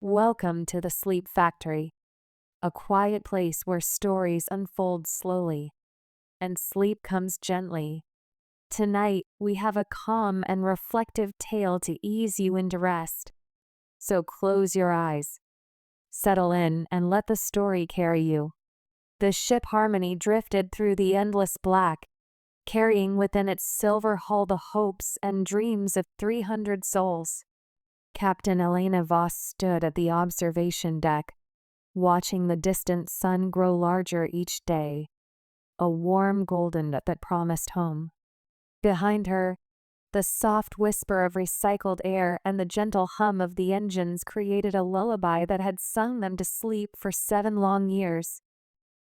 Welcome to the Sleep Factory, a quiet place where stories unfold slowly and sleep comes gently. Tonight, we have a calm and reflective tale to ease you into rest. So close your eyes, settle in, and let the story carry you. The ship Harmony drifted through the endless black, carrying within its silver hull the hopes and dreams of 300 souls. Captain Elena Voss stood at the observation deck, watching the distant sun grow larger each day, a warm golden that promised home. Behind her, the soft whisper of recycled air and the gentle hum of the engines created a lullaby that had sung them to sleep for 7 long years.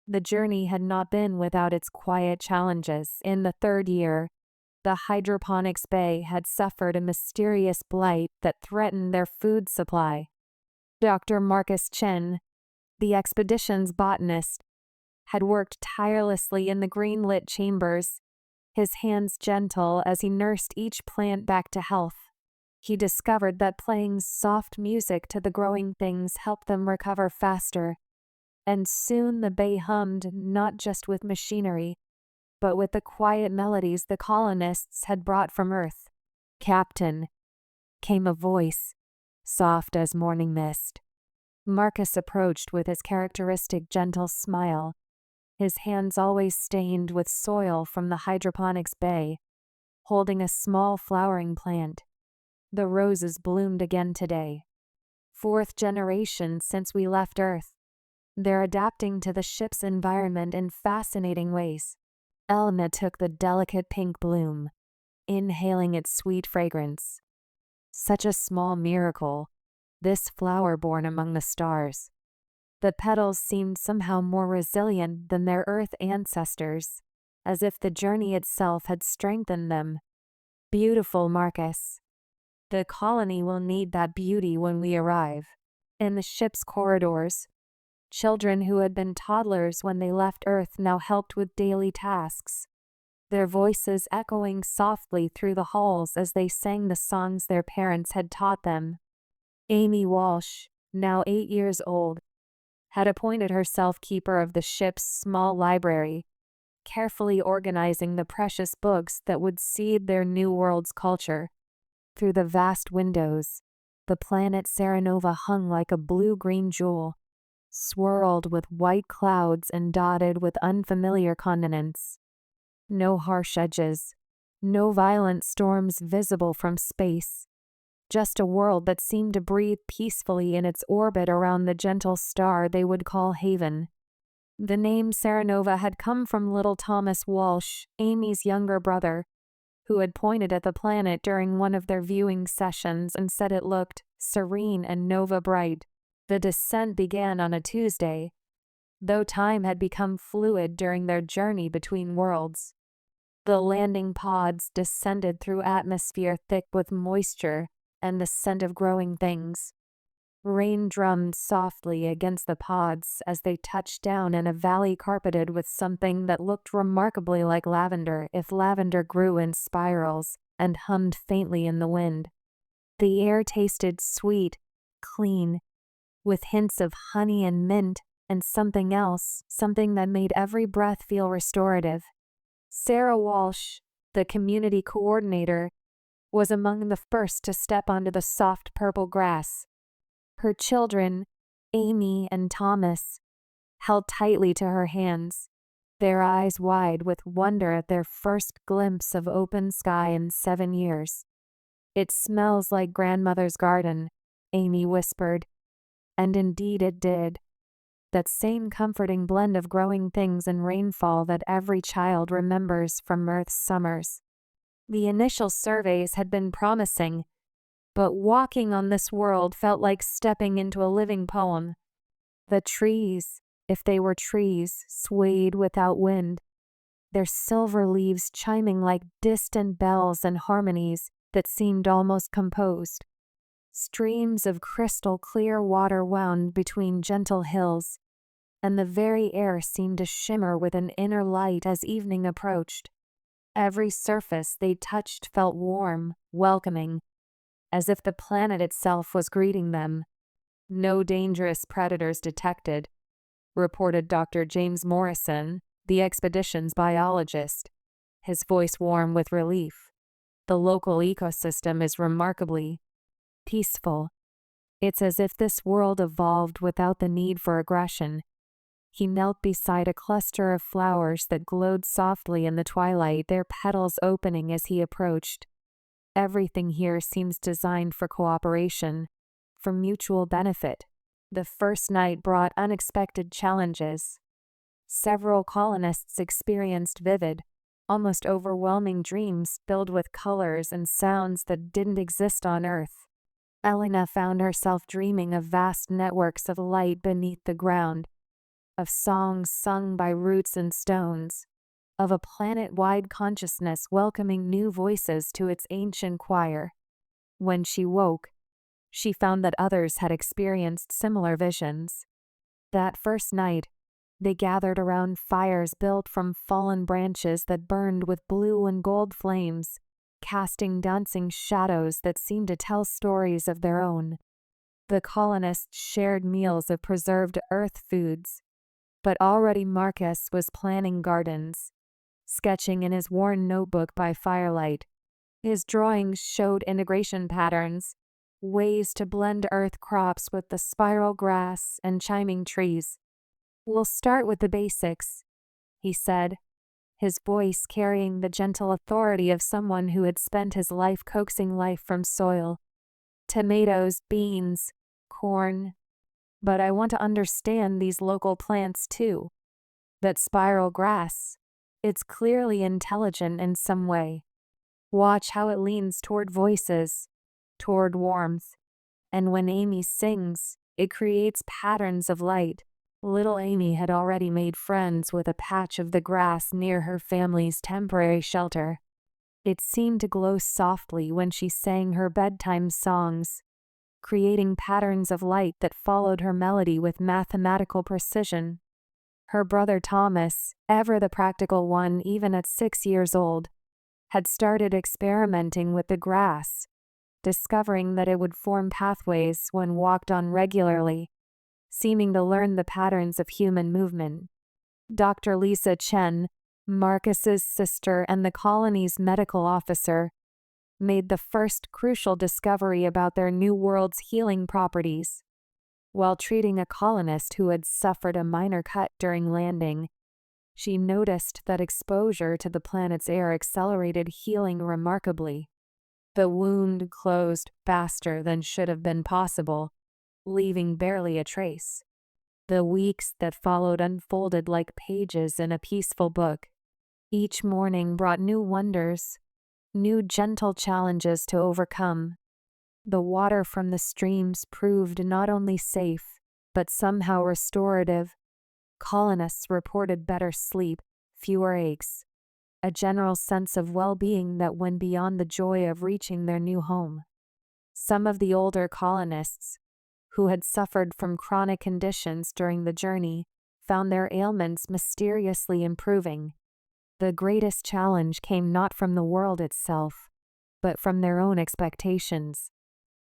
The journey had not been without its quiet challenges. In the 3rd year, the hydroponics bay had suffered a mysterious blight that threatened their food supply. Dr. Marcus Chen, the expedition's botanist, had worked tirelessly in the green-lit chambers, his hands gentle as he nursed each plant back to health. He discovered that playing soft music to the growing things helped them recover faster, and soon the bay hummed not just with machinery, but with the quiet melodies the colonists had brought from Earth. "Captain," came a voice, soft as morning mist. Marcus approached with his characteristic gentle smile, his hands always stained with soil from the hydroponics bay, holding a small flowering plant. The roses bloomed again today. 4th generation since we left Earth. They're adapting to the ship's environment in fascinating ways. Elna took the delicate pink bloom, inhaling its sweet fragrance. Such a small miracle, this flower born among the stars. The petals seemed somehow more resilient than their Earth ancestors, as if the journey itself had strengthened them. "Beautiful, Marcus. The colony will need that beauty when we arrive." In the ship's corridors, children who had been toddlers when they left Earth now helped with daily tasks, their voices echoing softly through the halls as they sang the songs their parents had taught them. Amy Walsh, now 8 years old, had appointed herself keeper of the ship's small library, carefully organizing the precious books that would seed their new world's culture. Through the vast windows, the planet Serenova hung like a blue-green jewel, swirled with white clouds and dotted with unfamiliar continents. No harsh edges, no violent storms visible from space. Just a world that seemed to breathe peacefully in its orbit around the gentle star they would call Haven. The name Serenova had come from little Thomas Walsh, Amy's younger brother, who had pointed at the planet during one of their viewing sessions and said it looked serene and nova bright. The descent began on a Tuesday, though time had become fluid during their journey between worlds. The landing pods descended through atmosphere thick with moisture and the scent of growing things. Rain drummed softly against the pods as they touched down in a valley carpeted with something that looked remarkably like lavender if lavender grew in spirals and hummed faintly in the wind. The air tasted sweet, clean, with hints of honey and mint and something else, something that made every breath feel restorative. Sarah Walsh, the community coordinator, was among the first to step onto the soft purple grass. Her children, Amy and Thomas, held tightly to her hands, their eyes wide with wonder at their first glimpse of open sky in 7 years. "It smells like grandmother's garden," Amy whispered. And indeed it did. That same comforting blend of growing things and rainfall that every child remembers from Earth's summers. The initial surveys had been promising, but walking on this world felt like stepping into a living poem. The trees, if they were trees, swayed without wind, their silver leaves chiming like distant bells and harmonies that seemed almost composed. Streams of crystal clear water wound between gentle hills, and the very air seemed to shimmer with an inner light as evening approached. Every surface they touched felt warm, welcoming, as if the planet itself was greeting them. No dangerous predators detected, reported Dr. James Morrison, the expedition's biologist, his voice warm with relief. The local ecosystem is remarkably peaceful. It's as if this world evolved without the need for aggression. He knelt beside a cluster of flowers that glowed softly in the twilight, their petals opening as he approached. Everything here seems designed for cooperation, for mutual benefit. The first night brought unexpected challenges. Several colonists experienced vivid, almost overwhelming dreams filled with colors and sounds that didn't exist on Earth. Elena found herself dreaming of vast networks of light beneath the ground, of songs sung by roots and stones, of a planet-wide consciousness welcoming new voices to its ancient choir. When she woke, she found that others had experienced similar visions. That first night, they gathered around fires built from fallen branches that burned with blue and gold flames, casting dancing shadows that seemed to tell stories of their own. The colonists shared meals of preserved earth foods, but already Marcus was planning gardens, sketching in his worn notebook by firelight. His drawings showed integration patterns, ways to blend earth crops with the spiral grass and chiming trees. "We'll start with the basics," he said, his voice carrying the gentle authority of someone who had spent his life coaxing life from soil. "Tomatoes, beans, corn. But I want to understand these local plants too. That spiral grass, it's clearly intelligent in some way. Watch how it leans toward voices, toward warmth. And when Amy sings, it creates patterns of light." Little Amy had already made friends with a patch of the grass near her family's temporary shelter. It seemed to glow softly when she sang her bedtime songs, creating patterns of light that followed her melody with mathematical precision. Her brother Thomas, ever the practical one even at 6 years old, had started experimenting with the grass, discovering that it would form pathways when walked on regularly, seeming to learn the patterns of human movement. Dr. Lisa Chen, Marcus's sister and the colony's medical officer, made the first crucial discovery about their new world's healing properties. While treating a colonist who had suffered a minor cut during landing, she noticed that exposure to the planet's air accelerated healing remarkably. The wound closed faster than should have been possible, leaving barely a trace. The weeks that followed unfolded like pages in a peaceful book. Each morning brought new wonders, new gentle challenges to overcome. The water from the streams proved not only safe, but somehow restorative. Colonists reported better sleep, fewer aches, a general sense of well-being that went beyond the joy of reaching their new home. Some of the older colonists, who had suffered from chronic conditions during the journey, found their ailments mysteriously improving. The greatest challenge came not from the world itself, but from their own expectations.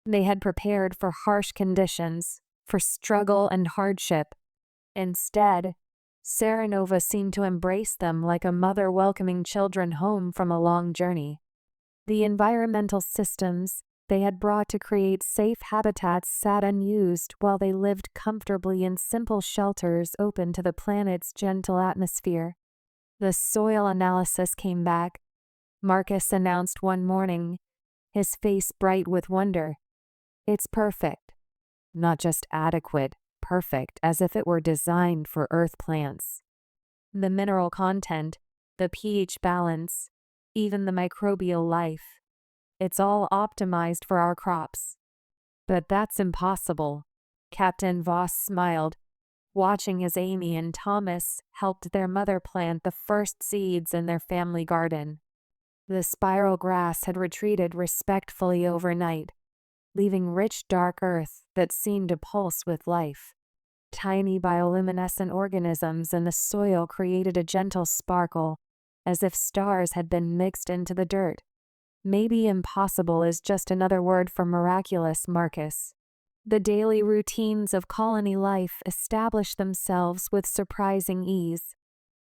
They had prepared for harsh conditions, for struggle and hardship. Instead, Serenova seemed to embrace them like a mother welcoming children home from a long journey. The environmental systems they had brought to create safe habitats sat unused while they lived comfortably in simple shelters open to the planet's gentle atmosphere. The soil analysis came back, Marcus announced one morning, his face bright with wonder. "It's perfect. Not just adequate, perfect, as if it were designed for Earth plants. The mineral content, the pH balance, even the microbial life. It's all optimized for our crops." "But that's impossible." Captain Voss smiled, watching as Amy and Thomas helped their mother plant the first seeds in their family garden. The spiral grass had retreated respectfully overnight, leaving rich dark earth that seemed to pulse with life. Tiny bioluminescent organisms in the soil created a gentle sparkle, as if stars had been mixed into the dirt. "Maybe impossible is just another word for miraculous, Marcus." The daily routines of colony life established themselves with surprising ease.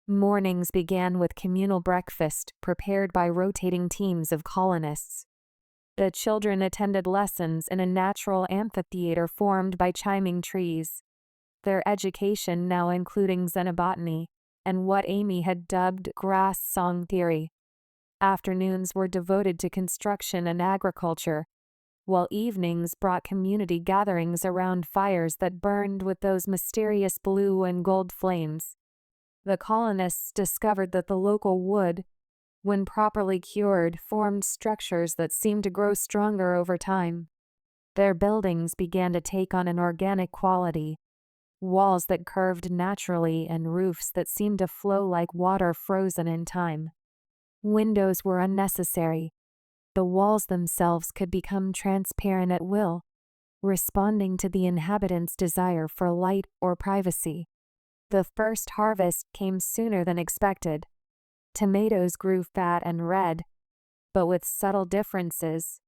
Mornings began with communal breakfast prepared by rotating teams of colonists. The children attended lessons in a natural amphitheater formed by chiming trees, their education now including xenobotany and what Amy had dubbed grass song theory. Afternoons were devoted to construction and agriculture, while evenings brought community gatherings around fires that burned with those mysterious blue and gold flames. The colonists discovered that the local wood, when properly cured, formed structures that seemed to grow stronger over time. Their buildings began to take on an organic quality, walls that curved naturally and roofs that seemed to flow like water frozen in time. Windows were unnecessary. The walls themselves could become transparent at will, responding to the inhabitants' desire for light or privacy. The first harvest came sooner than expected. Tomatoes grew fat and red, but with subtle differences.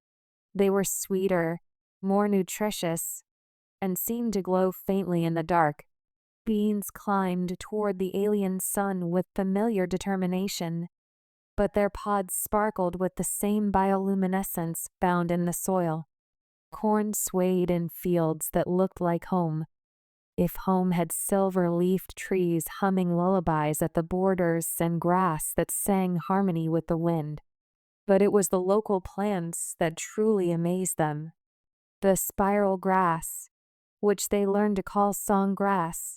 They were sweeter, more nutritious, and seemed to glow faintly in the dark. Beans climbed toward the alien sun with familiar determination, but their pods sparkled with the same bioluminescence found in the soil. Corn swayed in fields that looked like home, if home had silver-leafed trees humming lullabies at the borders and grass that sang harmony with the wind. But it was the local plants that truly amazed them. The spiral grass, which they learned to call song grass,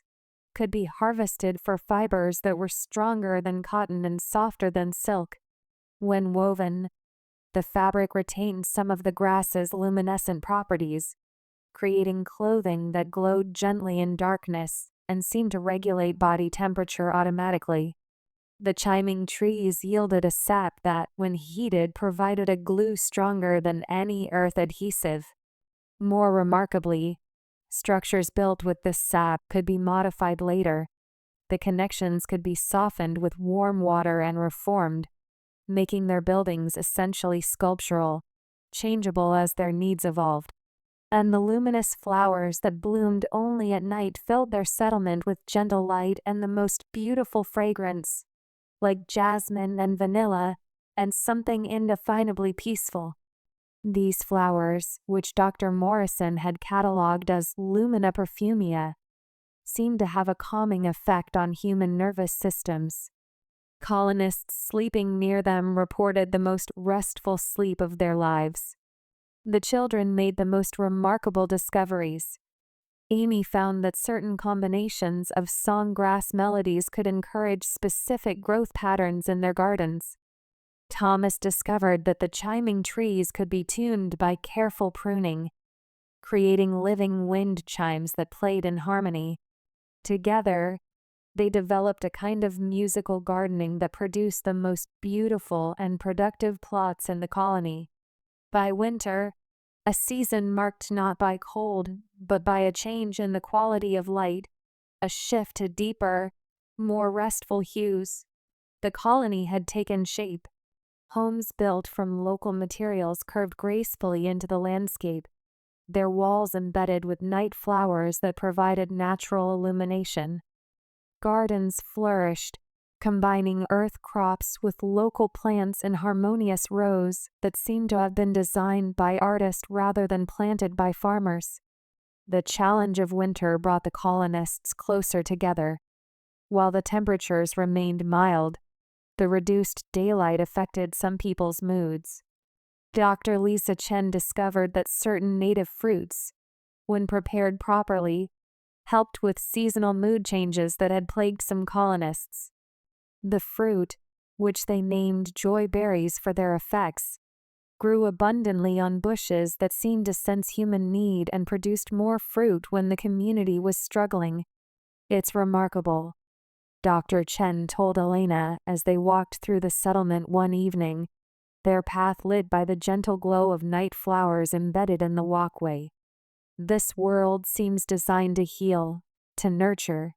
could be harvested for fibers that were stronger than cotton and softer than silk. When woven, the fabric retained some of the grass's luminescent properties, creating clothing that glowed gently in darkness and seemed to regulate body temperature automatically. The chiming trees yielded a sap that, when heated, provided a glue stronger than any earth adhesive. More remarkably, structures built with this sap could be modified later. The connections could be softened with warm water and reformed, making their buildings essentially sculptural, changeable as their needs evolved. And the luminous flowers that bloomed only at night filled their settlement with gentle light and the most beautiful fragrance, like jasmine and vanilla, and something indefinably peaceful. These flowers, which Dr. Morrison had catalogued as Lumina perfumea, seemed to have a calming effect on human nervous systems. Colonists sleeping near them reported the most restful sleep of their lives. The children made the most remarkable discoveries. Amy found that certain combinations of songgrass melodies could encourage specific growth patterns in their gardens. Thomas discovered that the chiming trees could be tuned by careful pruning, creating living wind chimes that played in harmony. Together, they developed a kind of musical gardening that produced the most beautiful and productive plots in the colony. By winter, a season marked not by cold, but by a change in the quality of light, a shift to deeper, more restful hues, the colony had taken shape. Homes built from local materials curved gracefully into the landscape, their walls embedded with night flowers that provided natural illumination. Gardens flourished, combining earth crops with local plants in harmonious rows that seemed to have been designed by artists rather than planted by farmers. The challenge of winter brought the colonists closer together. While the temperatures remained mild, the reduced daylight affected some people's moods. Dr. Lisa Chen discovered that certain native fruits, when prepared properly, helped with seasonal mood changes that had plagued some colonists. The fruit, which they named joy berries for their effects, grew abundantly on bushes that seemed to sense human need and produced more fruit when the community was struggling. "It's remarkable," Dr. Chen told Elena as they walked through the settlement one evening, their path lit by the gentle glow of night flowers embedded in the walkway. "This world seems designed to heal, to nurture.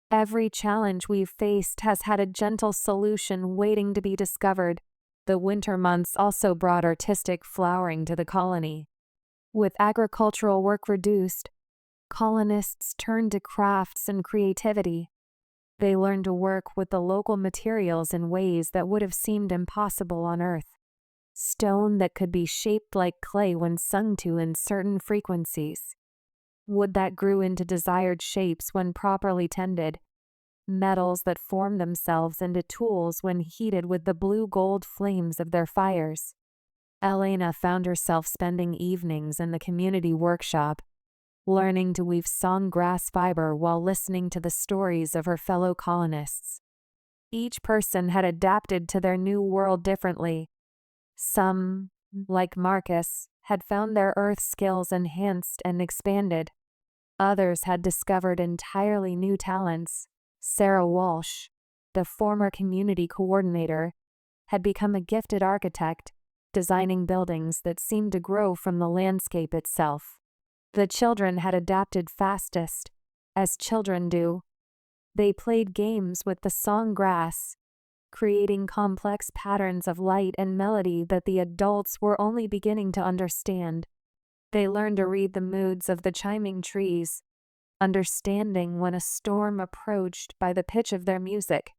Every challenge we've faced has had a gentle solution waiting to be discovered." The winter months also brought artistic flowering to the colony. With agricultural work reduced, colonists turned to crafts and creativity. They learned to work with the local materials in ways that would have seemed impossible on Earth. Stone that could be shaped like clay when sung to in certain frequencies. Wood that grew into desired shapes when properly tended. Metals that formed themselves into tools when heated with the blue-gold flames of their fires. Elena found herself spending evenings in the community workshop, learning to weave songgrass fiber while listening to the stories of her fellow colonists. Each person had adapted to their new world differently. Some, like Marcus, had found their earth skills enhanced and expanded. Others had discovered entirely new talents. Sarah Walsh, the former community coordinator, had become a gifted architect, designing buildings that seemed to grow from the landscape itself. The children had adapted fastest, as children do. They played games with the song grass, creating complex patterns of light and melody that the adults were only beginning to understand. They learned to read the moods of the chiming trees, understanding when a storm approached by the pitch of their music.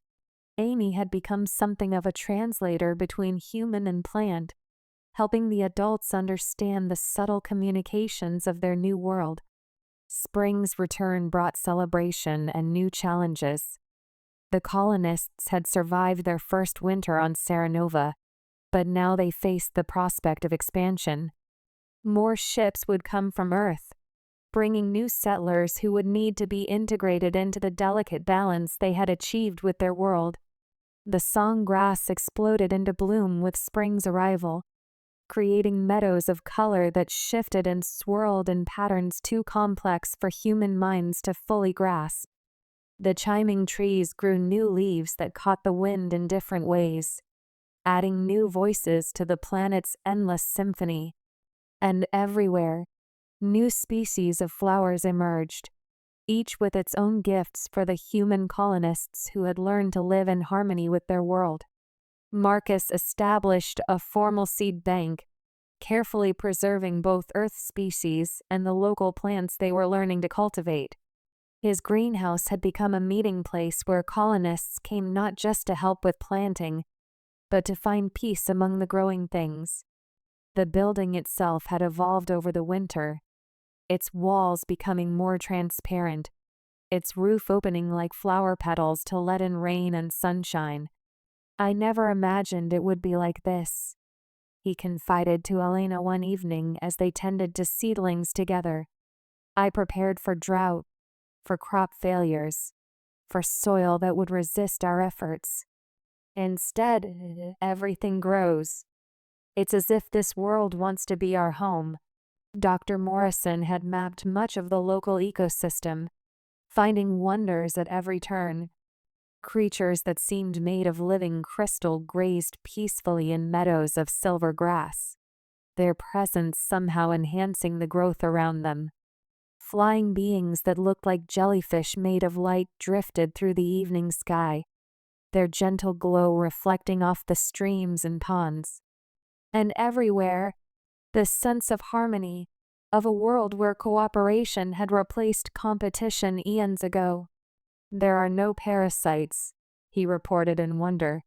Amy had become something of a translator between human and plant, helping the adults understand the subtle communications of their new world. Spring's return brought celebration and new challenges. The colonists had survived their first winter on Serenova, but now they faced the prospect of expansion. More ships would come from Earth, bringing new settlers who would need to be integrated into the delicate balance they had achieved with their world. The song grass exploded into bloom with spring's arrival, creating meadows of color that shifted and swirled in patterns too complex for human minds to fully grasp. The chiming trees grew new leaves that caught the wind in different ways, adding new voices to the planet's endless symphony. And everywhere, new species of flowers emerged, each with its own gifts for the human colonists who had learned to live in harmony with their world. Marcus established a formal seed bank, carefully preserving both Earth species and the local plants they were learning to cultivate. His greenhouse had become a meeting place where colonists came not just to help with planting, but to find peace among the growing things. The building itself had evolved over the winter, its walls becoming more transparent, its roof opening like flower petals to let in rain and sunshine. "I never imagined it would be like this," he confided to Elena one evening as they tended to seedlings together. "I prepared for drought, for crop failures, for soil that would resist our efforts. Instead, everything grows. It's as if this world wants to be our home." Dr. Morrison had mapped much of the local ecosystem, finding wonders at every turn. Creatures that seemed made of living crystal grazed peacefully in meadows of silver grass, their presence somehow enhancing the growth around them. Flying beings that looked like jellyfish made of light drifted through the evening sky, their gentle glow reflecting off the streams and ponds. And everywhere, the sense of harmony, of a world where cooperation had replaced competition eons ago. "There are no parasites," he reported in wonder.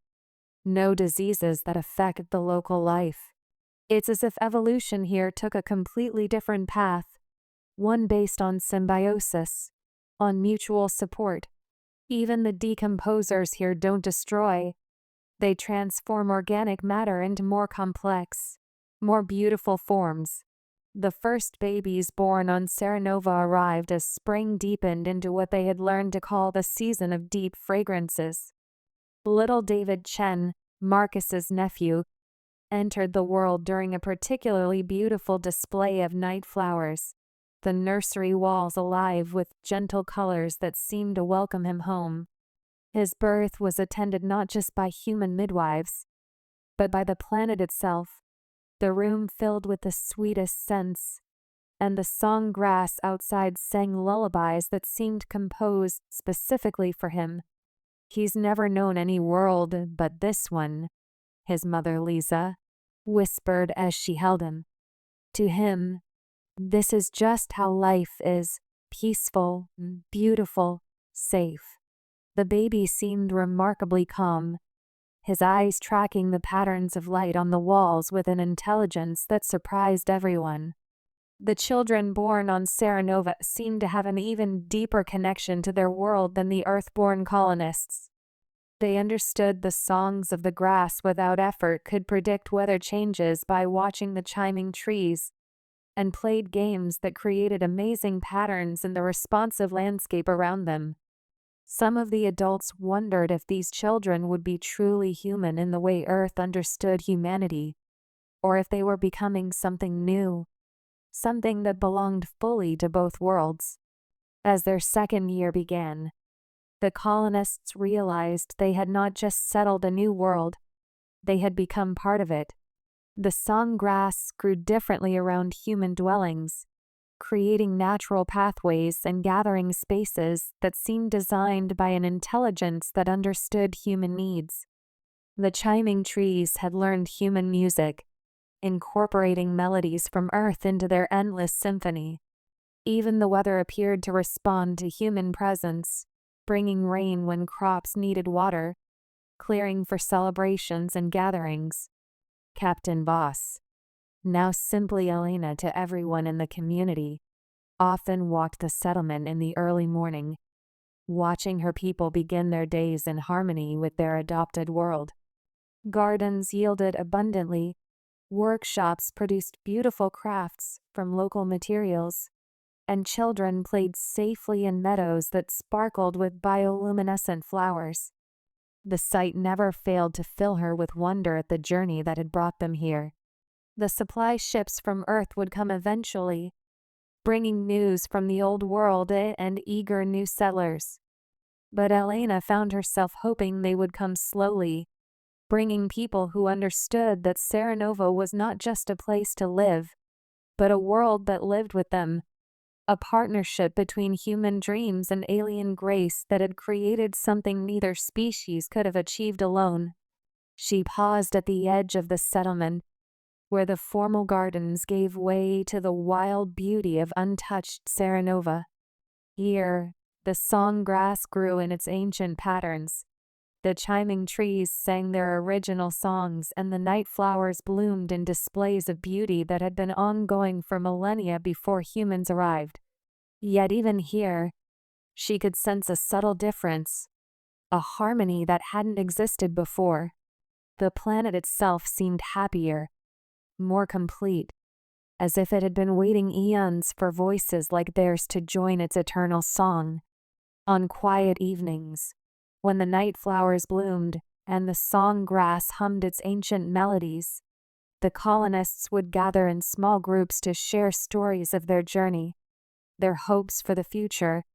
"No diseases that affect the local life. It's as if evolution here took a completely different path, one based on symbiosis, on mutual support. Even the decomposers here don't destroy. They transform organic matter into more complex, more beautiful forms." The first babies born on Serenova arrived as spring deepened into what they had learned to call the season of deep fragrances. Little David Chen, Marcus's nephew, entered the world during a particularly beautiful display of night flowers, the nursery walls alive with gentle colors that seemed to welcome him home. His birth was attended not just by human midwives, but by the planet itself, the room filled with the sweetest scents, and the song grass outside sang lullabies that seemed composed specifically for him. "He's never known any world but this one," his mother Lisa whispered as she held him. "To him, This is just how life is, peaceful, beautiful, safe. The baby seemed remarkably calm, his eyes tracking the patterns of light on the walls with an intelligence that surprised everyone. The children born on Serenova seemed to have an even deeper connection to their world than the Earth-born colonists. They understood the songs of the grass without effort, could predict weather changes by watching the chiming trees, and played games that created amazing patterns in the responsive landscape around them. Some of the adults wondered if these children would be truly human in the way Earth understood humanity, or if they were becoming something new, something that belonged fully to both worlds. As their second year began, the colonists realized they had not just settled a new world, they had become part of it. The song grass grew differently around human dwellings, creating natural pathways and gathering spaces that seemed designed by an intelligence that understood human needs. The chiming trees had learned human music, incorporating melodies from Earth into their endless symphony. Even the weather appeared to respond to human presence, bringing rain when crops needed water, clearing for celebrations and gatherings. Captain Voss, now simply Elena to everyone in the community, often walked the settlement in the early morning, watching her people begin their days in harmony with their adopted world. Gardens yielded abundantly, workshops produced beautiful crafts from local materials, and children played safely in meadows that sparkled with bioluminescent flowers. The sight never failed to fill her with wonder at the journey that had brought them here. The supply ships from Earth would come eventually, bringing news from the old world and eager new settlers. But Elena found herself hoping they would come slowly, bringing people who understood that Serenova was not just a place to live, but a world that lived with them, a partnership between human dreams and alien grace that had created something neither species could have achieved alone. She paused at the edge of the settlement, where the formal gardens gave way to the wild beauty of untouched Serenova. Here, the song grass grew in its ancient patterns. The chiming trees sang their original songs, and the night flowers bloomed in displays of beauty that had been ongoing for millennia before humans arrived. Yet even here, she could sense a subtle difference, a harmony that hadn't existed before. The planet itself seemed happier, more complete, as if it had been waiting eons for voices like theirs to join its eternal song. On quiet evenings, when the night flowers bloomed and the song grass hummed its ancient melodies, the colonists would gather in small groups to share stories of their journey, their hopes for the future,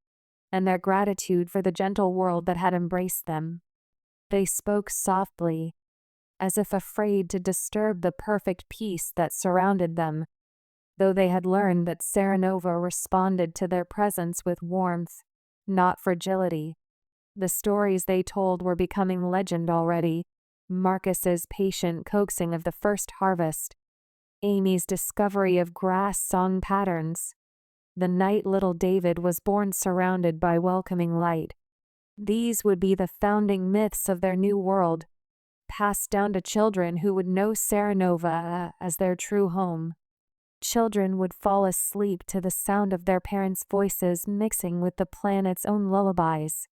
and their gratitude for the gentle world that had embraced them. They spoke softly, as if afraid to disturb the perfect peace that surrounded them, though they had learned that Serenova responded to their presence with warmth, not fragility. The stories they told were becoming legend already. Marcus's patient coaxing of the first harvest, Amy's discovery of grass song patterns, the night little David was born surrounded by welcoming light. These would be the founding myths of their new world, passed down to children who would know Serenova as their true home. Children would fall asleep to the sound of their parents' voices mixing with the planet's own lullabies.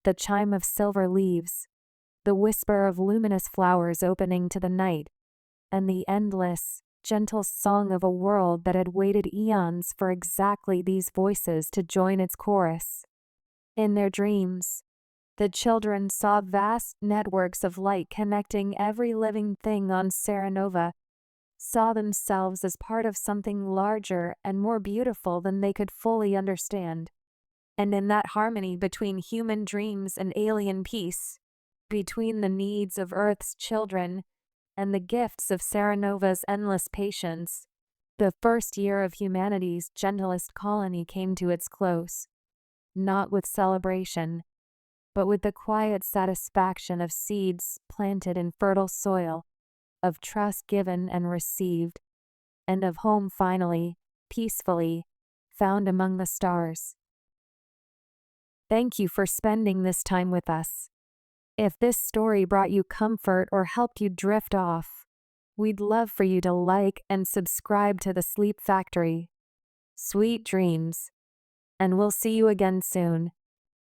The chime of silver leaves, the whisper of luminous flowers opening to the night, and the endless, gentle song of a world that had waited eons for exactly these voices to join its chorus. In their dreams, the children saw vast networks of light connecting every living thing on Serenova, saw themselves as part of something larger and more beautiful than they could fully understand. And in that harmony between human dreams and alien peace, between the needs of Earth's children and the gifts of Serenova's endless patience, the first year of humanity's gentlest colony came to its close, not with celebration, but with the quiet satisfaction of seeds planted in fertile soil, of trust given and received, and of home finally, peacefully, found among the stars. Thank you for spending this time with us. If this story brought you comfort or helped you drift off, we'd love for you to like and subscribe to the Sleep Factory. Sweet dreams, and we'll see you again soon.